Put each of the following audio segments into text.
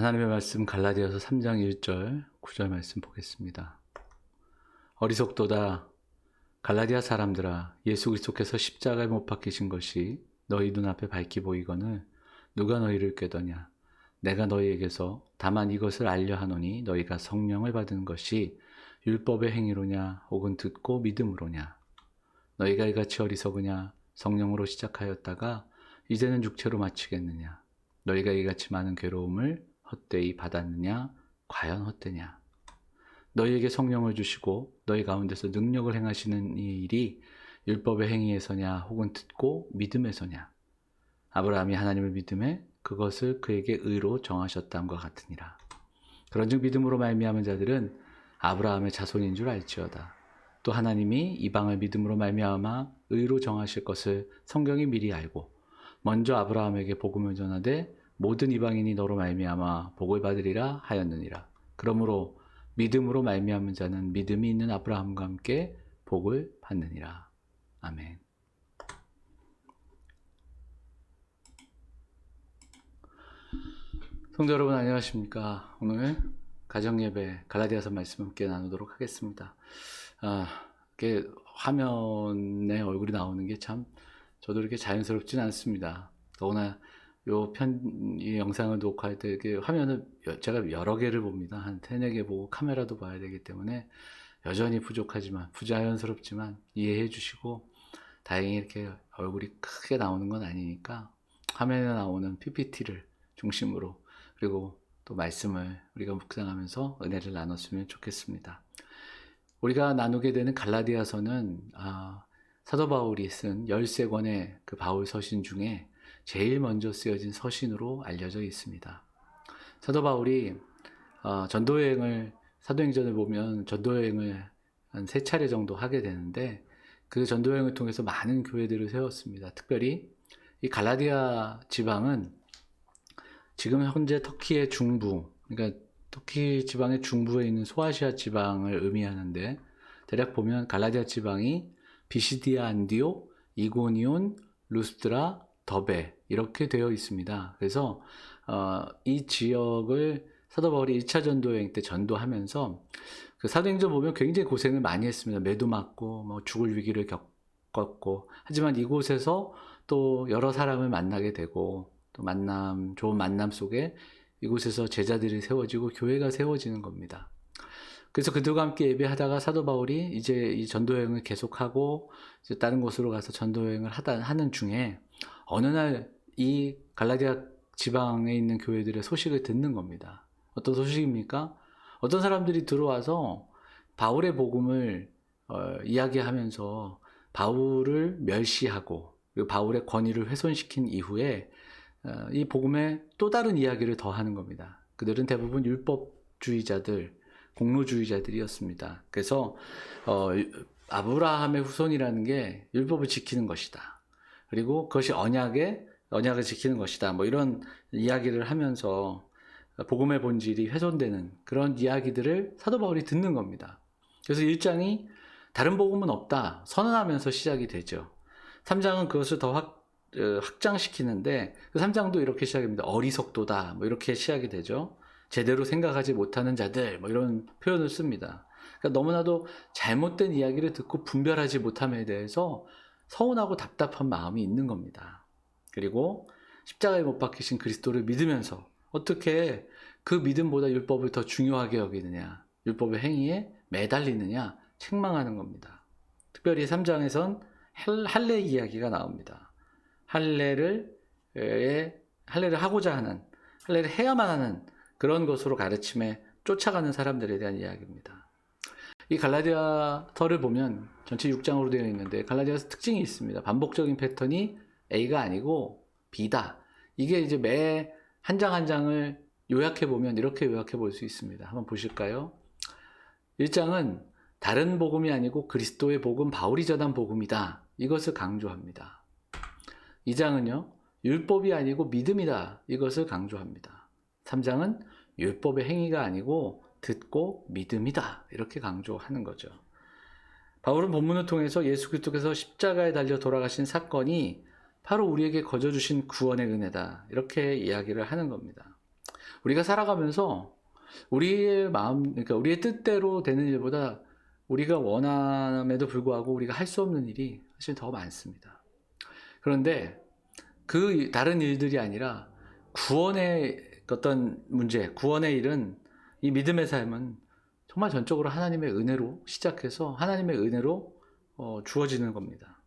하나님의 말씀 갈라디아서 3장 1절 9절 말씀 보겠습니다. 어리석도다 갈라디아 사람들아, 예수 그리스도께서 십자가에 못 박히신 것이 너희 눈앞에 밝히 보이거늘 누가 너희를 꾀더냐. 내가 너희에게서 다만 이것을 알려 하노니 너희가 성령을 받은 것이 율법의 행위로냐 혹은 듣고 믿음으로냐. 너희가 이같이 어리석으냐. 성령으로 시작하였다가 이제는 육체로 마치겠느냐. 너희가 이같이 많은 괴로움을 헛되이 받았느냐. 과연 헛되냐. 너희에게 성령을 주시고 너희 가운데서 능력을 행하시는 이 일이 율법의 행위에서냐 혹은 듣고 믿음에서냐. 아브라함이 하나님을 믿음에 그것을 그에게 의로 정하셨다함과 같으니라. 그런즉 믿음으로 말미암은 자들은 아브라함의 자손인 줄 알지어다. 또 하나님이 이방을 믿음으로 말미암아 의로 정하실 것을 성경이 미리 알고 먼저 아브라함에게 복음을 전하되 모든 이방인이 너로 말미암아 복을 받으리라 하였느니라. 그러므로 믿음으로 말미암은 자는 믿음이 있는 아브라함과 함께 복을 받느니라. 아멘. 성도 여러분 안녕하십니까? 오늘 가정예배 갈라디아서 말씀 함께 나누도록 하겠습니다. 이렇게 화면에 얼굴이 나오는 게 참 저도 이렇게 자연스럽진 않습니다. 더구나 이 영상을 녹화할 때 이렇게 화면을 제가 여러 개를 봅니다. 한 3-4개 보고 카메라도 봐야 되기 때문에 여전히 부자연스럽지만 이해해 주시고, 다행히 이렇게 얼굴이 크게 나오는 건 아니니까 화면에 나오는 PPT를 중심으로, 그리고 또 말씀을 우리가 묵상하면서 은혜를 나눴으면 좋겠습니다. 우리가 나누게 되는 갈라디아서는 사도 바울이 쓴 13권의 그 바울 서신 중에 제일 먼저 쓰여진 서신으로 알려져 있습니다. 사도 바울이 전도여행을, 사도행전을 보면 전도여행을 한 3차례 정도 하게 되는데, 그 전도여행을 통해서 많은 교회들을 세웠습니다. 특별히 이 갈라디아 지방은 지금 현재 터키의 중부, 그러니까 터키 지방의 중부에 있는 소아시아 지방을 의미하는데, 대략 보면 갈라디아 지방이 비시디아, 안디옥, 이고니온, 루스드라, 더베 이렇게 되어 있습니다. 그래서 이 지역을 사도 바울이 1차 전도여행 때 전도하면서, 그 사도행전 보면 굉장히 고생을 많이 했습니다. 매도 맞고 죽을 위기를 겪었고, 하지만 이곳에서 또 여러 사람을 만나게 되고, 또 좋은 만남 속에 이곳에서 제자들이 세워지고 교회가 세워지는 겁니다. 그래서 그들과 함께 예배하다가 사도 바울이 이제 이 전도여행을 계속하고 이제 다른 곳으로 가서 전도여행을 하는 중에 어느 날 이 갈라디아 지방에 있는 교회들의 소식을 듣는 겁니다. 어떤 소식입니까? 어떤 사람들이 들어와서 바울의 복음을 이야기하면서 바울을 멸시하고, 그리고 바울의 권위를 훼손시킨 이후에 이 복음에 또 다른 이야기를 더하는 겁니다. 그들은 대부분 율법주의자들, 공로주의자들이었습니다. 그래서 아브라함의 후손이라는 게 율법을 지키는 것이다. 그리고 그것이 언약을 지키는 것이다. 이런 이야기를 하면서 복음의 본질이 훼손되는 그런 이야기들을 사도 바울이 듣는 겁니다. 그래서 1장이 다른 복음은 없다 선언하면서 시작이 되죠. 3장은 그것을 더 확장시키는데, 그 3장도 이렇게 시작합니다. 어리석도다 이렇게 시작이 되죠. 제대로 생각하지 못하는 자들 이런 표현을 씁니다. 그러니까 너무나도 잘못된 이야기를 듣고 분별하지 못함에 대해서 서운하고 답답한 마음이 있는 겁니다. 그리고 십자가에 못 박히신 그리스도를 믿으면서 어떻게 그 믿음보다 율법을 더 중요하게 여기느냐, 율법의 행위에 매달리느냐 책망하는 겁니다. 특별히 3장에선 할례 이야기가 나옵니다. 할례를 하고자 하는, 할례를 해야만 하는 그런 것으로 가르침에 쫓아가는 사람들에 대한 이야기입니다. 이 갈라디아서를 보면 전체 6장으로 되어 있는데, 갈라디아서 특징이 있습니다. 반복적인 패턴이 A가 아니고 B다. 이게 이제 매 한 장 한 장을 요약해 보면 이렇게 요약해 볼 수 있습니다. 한번 보실까요? 1장은 다른 복음이 아니고 그리스도의 복음, 바울이 전한 복음이다. 이것을 강조합니다. 2장은요, 율법이 아니고 믿음이다. 이것을 강조합니다. 3장은 율법의 행위가 아니고 듣고 믿음이다. 이렇게 강조하는 거죠. 바울은 본문을 통해서 예수 그리스도께서 십자가에 달려 돌아가신 사건이 바로 우리에게 거저 주신 구원의 은혜다. 이렇게 이야기를 하는 겁니다. 우리가 살아가면서 우리의 마음, 그러니까 우리의 뜻대로 되는 일보다 우리가 원함에도 불구하고 우리가 할 수 없는 일이 사실 더 많습니다. 그런데 그 다른 일들이 아니라 구원의 어떤 문제, 구원의 일은, 이 믿음의 삶은 정말 전적으로 하나님의 은혜로 시작해서 하나님의 은혜로 주어지는 겁니다.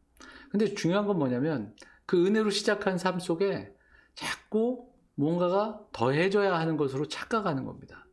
근데 중요한 건 뭐냐면 그 은혜로 시작한 삶 속에 자꾸 뭔가가 더해져야 하는 것으로 착각하는 겁니다.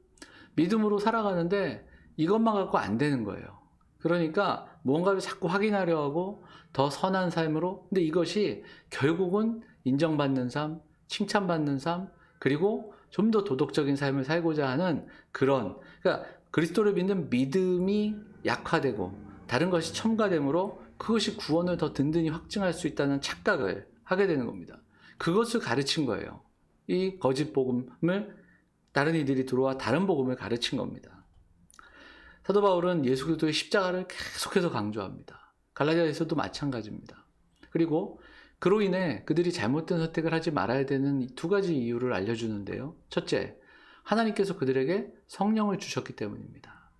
믿음으로 살아가는데 이것만 갖고 안 되는 거예요. 그러니까 뭔가를 자꾸 확인하려 하고 더 선한 삶으로, 근데 이것이 결국은 인정받는 삶, 칭찬받는 삶, 그리고 좀 더 도덕적인 삶을 살고자 하는 그런, 그러니까 그리스도를 믿는 믿음이 약화되고 다른 것이 첨가되므로 그것이 구원을 더 든든히 확증할 수 있다는 착각을 하게 되는 겁니다. 그것을 가르친 거예요. 이 거짓 복음을, 다른 이들이 들어와 다른 복음을 가르친 겁니다. 사도 바울은 예수 그리스도의 십자가를 계속해서 강조합니다. 갈라디아에서도 마찬가지입니다. 그리고 그로 인해 그들이 잘못된 선택을 하지 말아야 되는 두 가지 이유를 알려주는데요. 첫째, 하나님께서 그들에게 성령을 주셨기 때문입니다.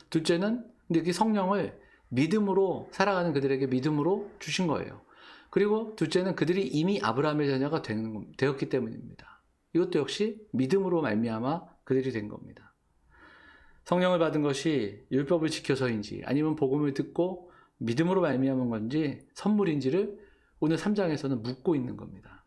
둘째는, 근데 그 성령을 믿음으로 살아가는 그들에게 믿음으로 주신 거예요. 그리고 둘째는 그들이 이미 아브라함의 자녀가 되었기 때문입니다. 이것도 역시 믿음으로 말미암아 그들이 된 겁니다. 성령을 받은 것이 율법을 지켜서인지 아니면 복음을 듣고 믿음으로 말미암은 건지 선물인지를 오늘 3장에서는 묻고 있는 겁니다.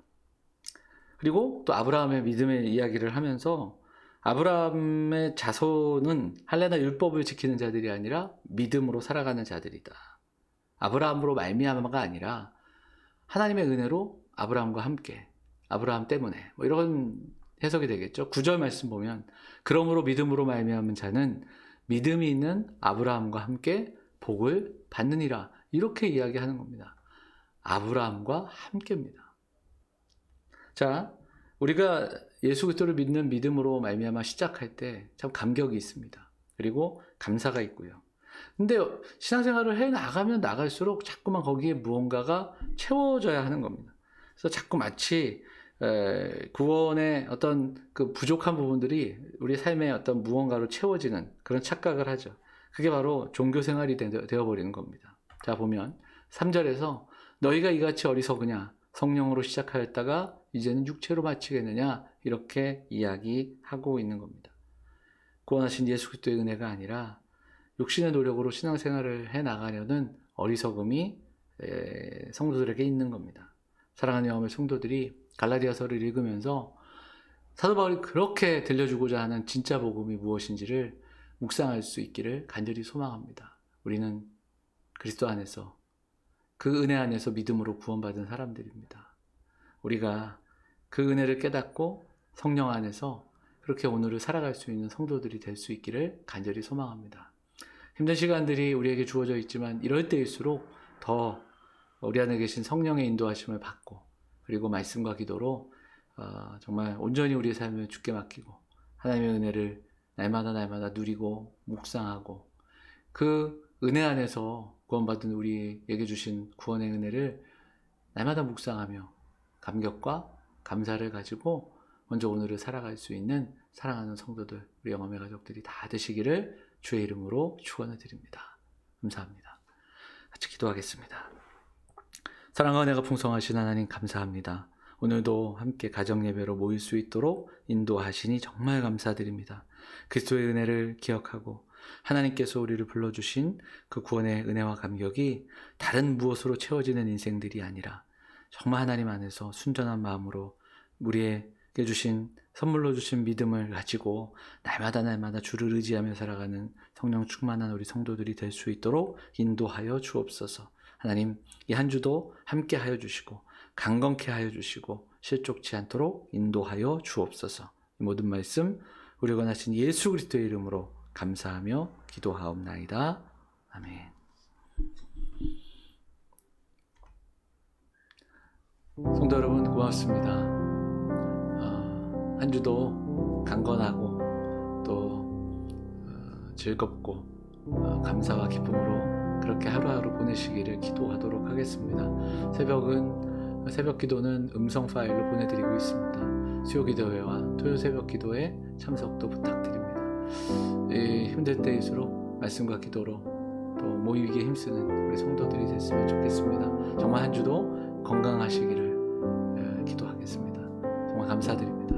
그리고 또 아브라함의 믿음의 이야기를 하면서 아브라함의 자손은 할례나 율법을 지키는 자들이 아니라 믿음으로 살아가는 자들이다. 아브라함으로 말미암아가 아니라 하나님의 은혜로 아브라함과 함께, 아브라함 때문에, 뭐 이런 해석이 되겠죠. 9절 말씀 보면 그러므로 믿음으로 말미암은 자는 믿음이 있는 아브라함과 함께 복을 받느니라, 이렇게 이야기하는 겁니다. 아브라함과 함께입니다. 자, 우리가 예수 그리스도를 믿는 믿음으로 말미암아 시작할 때 참 감격이 있습니다. 그리고 감사가 있고요. 근데 신앙생활을 해 나가면 나갈수록 자꾸만 거기에 무언가가 채워져야 하는 겁니다. 그래서 자꾸 마치 구원의 어떤 그 부족한 부분들이 우리 삶의 어떤 무언가로 채워지는 그런 착각을 하죠. 그게 바로 종교생활이 되어버리는 겁니다. 자, 보면 3절에서 너희가 이같이 어리석으냐, 성령으로 시작하였다가 이제는 육체로 마치겠느냐, 이렇게 이야기하고 있는 겁니다. 구원하신 예수 그리스도의 은혜가 아니라 육신의 노력으로 신앙생활을 해나가려는 어리석음이 성도들에게 있는 겁니다. 사랑하는 영혼의 성도들이 갈라디아서를 읽으면서 사도 바울이 그렇게 들려주고자 하는 진짜 복음이 무엇인지를 묵상할 수 있기를 간절히 소망합니다. 우리는 그리스도 안에서, 그 은혜 안에서 믿음으로 구원받은 사람들입니다. 우리가 그 은혜를 깨닫고 성령 안에서 그렇게 오늘을 살아갈 수 있는 성도들이 될 수 있기를 간절히 소망합니다. 힘든 시간들이 우리에게 주어져 있지만 이럴 때일수록 더 우리 안에 계신 성령의 인도하심을 받고, 그리고 말씀과 기도로 정말 온전히 우리의 삶을 주께 맡기고 하나님의 은혜를 날마다 누리고 묵상하고, 그 은혜 안에서 구원받은 우리에게 주신 구원의 은혜를 날마다 묵상하며 감격과 감사를 가지고 먼저 오늘을 살아갈 수 있는 사랑하는 성도들, 우리 영험의 가족들이 다 되시기를 주의 이름으로 축원을 드립니다. 감사합니다. 같이 기도하겠습니다. 사랑과 은혜가 풍성하신 하나님 감사합니다. 오늘도 함께 가정예배로 모일 수 있도록 인도하시니 정말 감사드립니다. 그리스도의 은혜를 기억하고 하나님께서 우리를 불러주신 그 구원의 은혜와 감격이 다른 무엇으로 채워지는 인생들이 아니라 정말 하나님 안에서 순전한 마음으로 우리에게 주신, 선물로 주신 믿음을 가지고 날마다 주를 의지하며 살아가는 성령 충만한 우리 성도들이 될 수 있도록 인도하여 주옵소서. 하나님, 이 한 주도 함께 하여 주시고 강건케 하여 주시고 실족치 않도록 인도하여 주옵소서. 이 모든 말씀 우리 원하신 예수 그리스도의 이름으로 감사하며 기도하옵나이다. 아멘. 성도 여러분, 고맙습니다. 한 주도 강건하고 또 즐겁고 감사와 기쁨으로 그렇게 하루하루 보내시기를 기도하도록 하겠습니다. 새벽 기도는 음성 파일로 보내드리고 있습니다. 수요 기도회와 토요 새벽 기도회 참석도 부탁드립니다. 힘들 때일수록 말씀과 기도로 또 모이기에 힘쓰는 우리 성도들이 됐으면 좋겠습니다. 정말 한 주도 건강하시기를 기도하겠습니다. 정말 감사드립니다.